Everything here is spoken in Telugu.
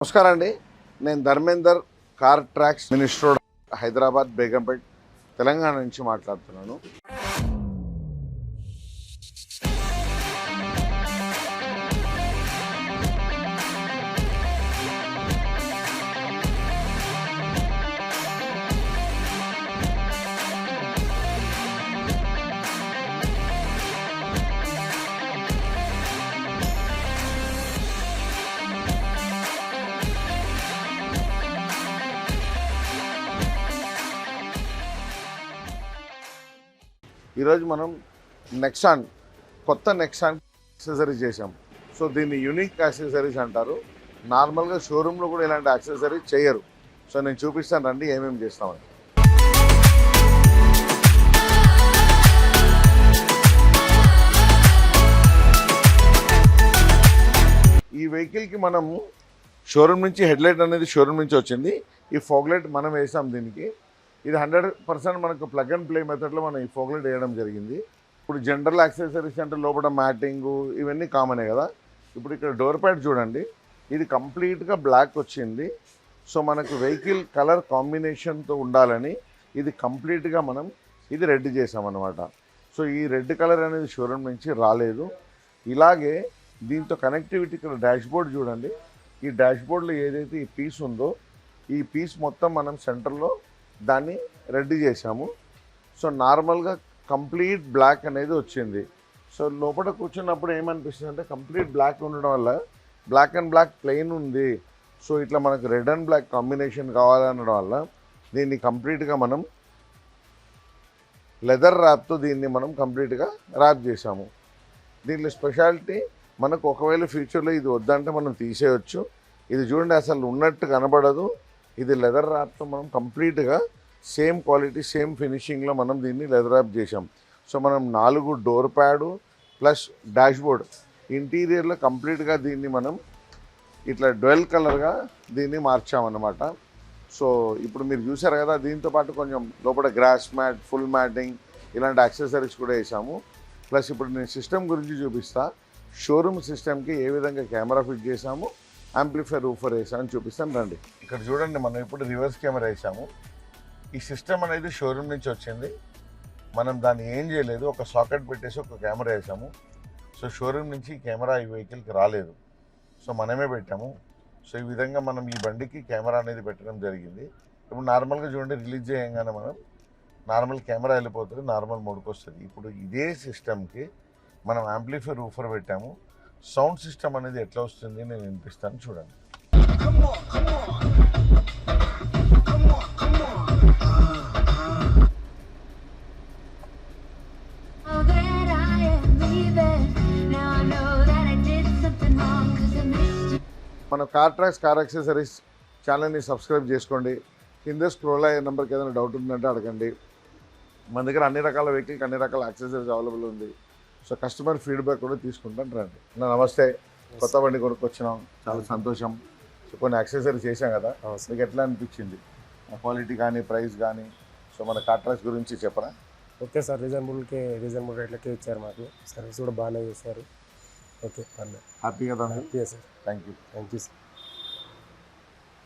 నమస్కారం అండి. నేను Dharmender, car tracks minister, Hyderabad, Begumpet, Telangana నుంచి మాట్లాడుతున్నాను. ఈరోజు మనం నెక్సాన్ కొత్త నెక్సాన్ యాక్సెసరీస్ చేసాం. సో దీన్ని యూనిక్ యాక్సెసరీస్ అంటారు. నార్మల్గా షోరూంలో కూడా ఇలాంటి యాక్సెసరీస్ చేయరు. సో నేను చూపిస్తాను రండి ఏమేమి చేస్తామని. ఈ వెహికల్కి మనం షోరూమ్ నుంచి హెడ్లైట్ అనేది షోరూమ్ నుంచి వచ్చింది. ఈ ఫాగ్లైట్ మనం వేసాం దీనికి. ఇది 100% మనకు ప్లగ్ అండ్ ప్లే మెథడ్లో మనం ఈ ఫాగ్లైట్ వేయడం జరిగింది. ఇప్పుడు జనరల్ యాక్సెసరీస్ అంటే లోపల మ్యాటింగు ఇవన్నీ కామనే కదా. ఇప్పుడు ఇక్కడ డోర్ ప్యాడ్ చూడండి, ఇది కంప్లీట్గా బ్లాక్ వచ్చింది. సో మనకు వెహికల్ కలర్ కాంబినేషన్తో ఉండాలని ఇది కంప్లీట్గా మనం ఇది రెడ్ చేసామన్నమాట. సో ఈ రెడ్ కలర్ అనేది షోరూమ్ నుంచి రాలేదు. ఇలాగే దీంతో కనెక్టివిటీ ఇక్కడ డాష్బోర్డ్ చూడండి. ఈ డాష్బోర్డ్లో ఏదైతే ఈ పీస్ ఉందో ఈ పీస్ మొత్తం మనం సెంటర్లో దాన్ని రెడ్ చేసాము. సో నార్మల్గా కంప్లీట్ బ్లాక్ అనేది వచ్చింది. సో లోపల కూర్చున్నప్పుడు ఏమనిపిస్తుంది అంటే కంప్లీట్ బ్లాక్ ఉండడం వల్ల బ్లాక్ అండ్ బ్లాక్ ప్లెయిన్ ఉంది. సో ఇట్లా మనకు రెడ్ అండ్ బ్లాక్ కాంబినేషన్ కావాలనడం వల్ల దీన్ని కంప్లీట్గా మనం లెదర్ ర్యాప్తో దీన్ని మనం కంప్లీట్గా ర్యాప్ చేసాము. దీంట్లో స్పెషాలిటీ మనకు ఒకవేళ ఫ్యూచర్లో ఇది వద్దంటే మనం తీసేయచ్చు. ఇది చూడండి అసలు ఉన్నట్టు కనబడదు. ఇది లెదర్ ర్యాప్తో మనం కంప్లీట్గా సేమ్ క్వాలిటీ సేమ్ ఫినిషింగ్లో మనం దీన్ని లెదర్ ర్యాప్ చేసాం. సో మనం 4 డోర్ ప్యాడు ప్లస్ డాష్బోర్డ్ ఇంటీరియర్లో కంప్లీట్గా దీన్ని మనం ఇట్లా డ్వెల్ కలర్గా దీన్ని మార్చామన్నమాట. సో ఇప్పుడు మీరు చూసారు కదా, దీంతో పాటు కొంచెం లోపల గ్రాస్ మ్యాట్, ఫుల్ మ్యాటింగ్ ఇలాంటి యాక్సెసరీస్ కూడా వేసాము. ప్లస్ ఇప్పుడు నేను సిస్టమ్ గురించి చూపిస్తా. షోరూమ్ సిస్టమ్కి ఏ విధంగా కెమెరా ఫిట్ చేసాము, యాంప్లిఫైర్ ఊఫర్ వేసామని చూపిస్తాను రండి. ఇక్కడ చూడండి, మనం ఇప్పుడు రివర్స్ కెమెరా వేసాము. ఈ సిస్టమ్ అనేది షోరూమ్ నుంచి వచ్చింది. మనం దాన్ని ఏం చేయలేదు, ఒక సాకెట్ పెట్టేసి ఒక కెమెరా వేసాము. సో షోరూమ్ నుంచి కెమెరా ఈ వెహికల్కి రాలేదు, సో మనమే పెట్టాము. సో ఈ విధంగా మనం ఈ బండికి కెమెరా అనేది పెట్టడం జరిగింది. ఇప్పుడు నార్మల్గా చూడండి, రిలీజ్ చేయగానే మనం నార్మల్ కెమెరా వెళ్ళిపోతుంది, నార్మల్ మోడ్కి వస్తుంది. ఇప్పుడు ఇదే సిస్టమ్కి మనం యాంప్లిఫైర్ ఊఫర్ పెట్టాము. సౌండ్ సిస్టమ్ అనేది ఎట్లా వస్తుంది నేను వినిపిస్తాను చూడండి. మన కార్ ట్రాక్స్ కార్ యాక్సెసరీస్ ఛానల్ని సబ్స్క్రైబ్ చేసుకోండి. కింద స్క్రోల్ అయ్యే నెంబర్కి ఏదైనా డౌట్ ఉందంటే అడగండి. మన దగ్గర అన్ని రకాల వెహికల్కి అన్ని రకాల యాక్సెసరీస్ అవైలబుల్ ఉంది. సో కస్టమర్ ఫీడ్బ్యాక్ కూడా తీసుకుంటాను రండి. నమస్తే, కొత్త బండి కొనుక్కొచ్చినాం, చాలా సంతోషం. సో కొన్ని యాక్సెసరీస్ చేసాం కదా, మీకు ఎట్లా అనిపించింది క్వాలిటీ కానీ ప్రైస్ కానీ? సో మన కార్ ట్రాక్స్ గురించి చెప్పరా? ఓకే సార్, రీజనబుల్ రేట్లకే ఇచ్చారు. మాకు సర్వీస్ కూడా బాగానే చేశారు. ఓకే, హ్యాపీ కదా? Happy sir. Thank you sir.